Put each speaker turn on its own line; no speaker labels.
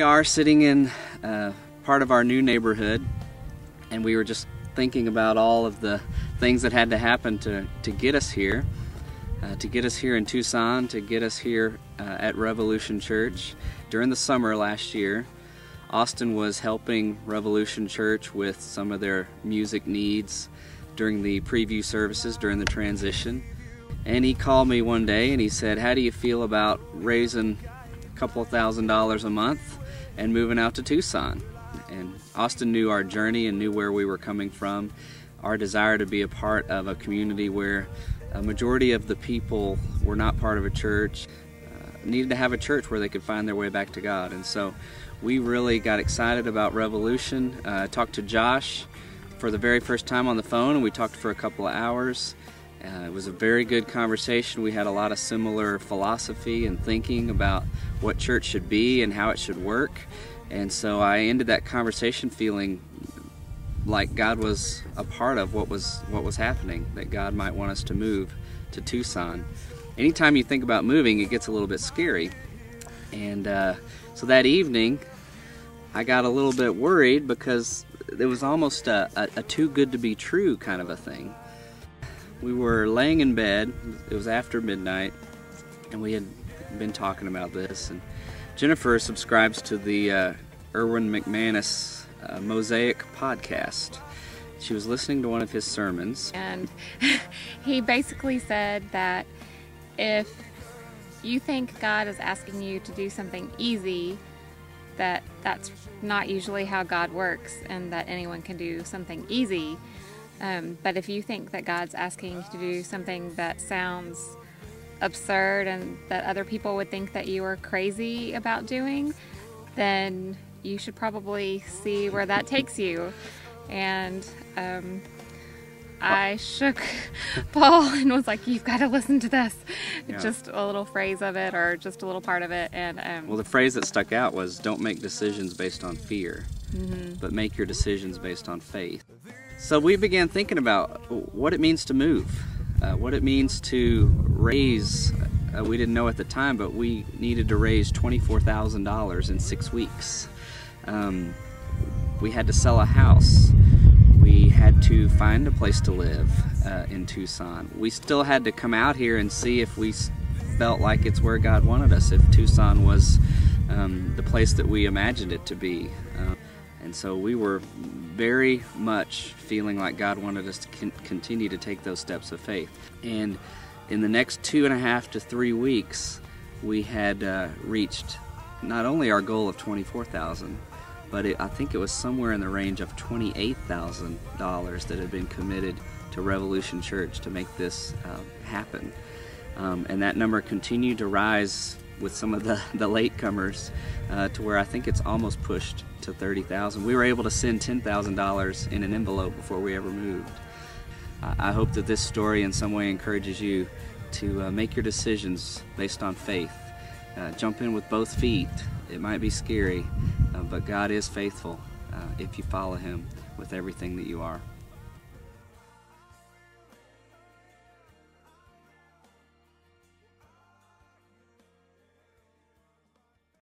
we are sitting in part of our new neighborhood, and we were just thinking about all of the things that had to happen to get us here. To get us here in Tucson, to get us here at Revolution Church. During the summer last year, Austin was helping Revolution Church with some of their music needs during the preview services, during the transition. And he called me one day and he said, "How do you feel about raising a couple $1,000s a month and moving out to Tucson?" And Austin knew our journey and knew where we were coming from, our desire to be a part of a community where a majority of the people were not part of a church, needed to have a church where they could find their way back to God. And so we really got excited about Revolution. Talked to Josh for the very first time on the phone, and we talked for a couple of hours. It was a very good conversation. We had a lot of similar philosophy and thinking about what church should be and how it should work. And so I ended that conversation feeling like God was a part of what was happening, that God might want us to move to Tucson. Anytime you think about moving, it gets a little bit scary. And so that evening, I got a little bit worried because it was almost a too good to be true kind of a thing. We were laying in bed, it was after midnight, and we had been talking about this. And Jennifer subscribes to the Erwin McManus Mosaic podcast. She was listening to one of his sermons,
and he basically said that if you think God is asking you to do something easy, that's not usually how God works, and that anyone can do something easy. But if you think that God's asking you to do something that sounds absurd and that other people would think that you are crazy about doing, then you should probably see where that takes you. And I shook Paul and was like, "You've got to listen to this." Yeah. Just a little phrase of it, or just a little part of it. And
well, the phrase that stuck out was, "Don't make decisions based on fear, but make your decisions based on faith." So we began thinking about what it means to move, what it means to raise. We didn't know at the time, but we needed to raise $24,000 in 6 weeks. We had to sell a house. We had to find a place to live in Tucson. We still had to come out here and see if we felt like it's where God wanted us, if Tucson was the place that we imagined it to be. And so we were very much feeling like God wanted us to continue to take those steps of faith. And in the next 2.5 to 3 weeks, we had reached not only our goal of $24,000, but I think it was somewhere in the range of $28,000 that had been committed to Revolution Church to make this happen. And that number continued to rise with some of the latecomers to where I think it's almost pushed to $30,000. We were able to send $10,000 in an envelope before we ever moved. I hope that this story in some way encourages you to make your decisions based on faith. Jump in with both feet. It might be scary, but God is faithful if you follow Him with everything that you are.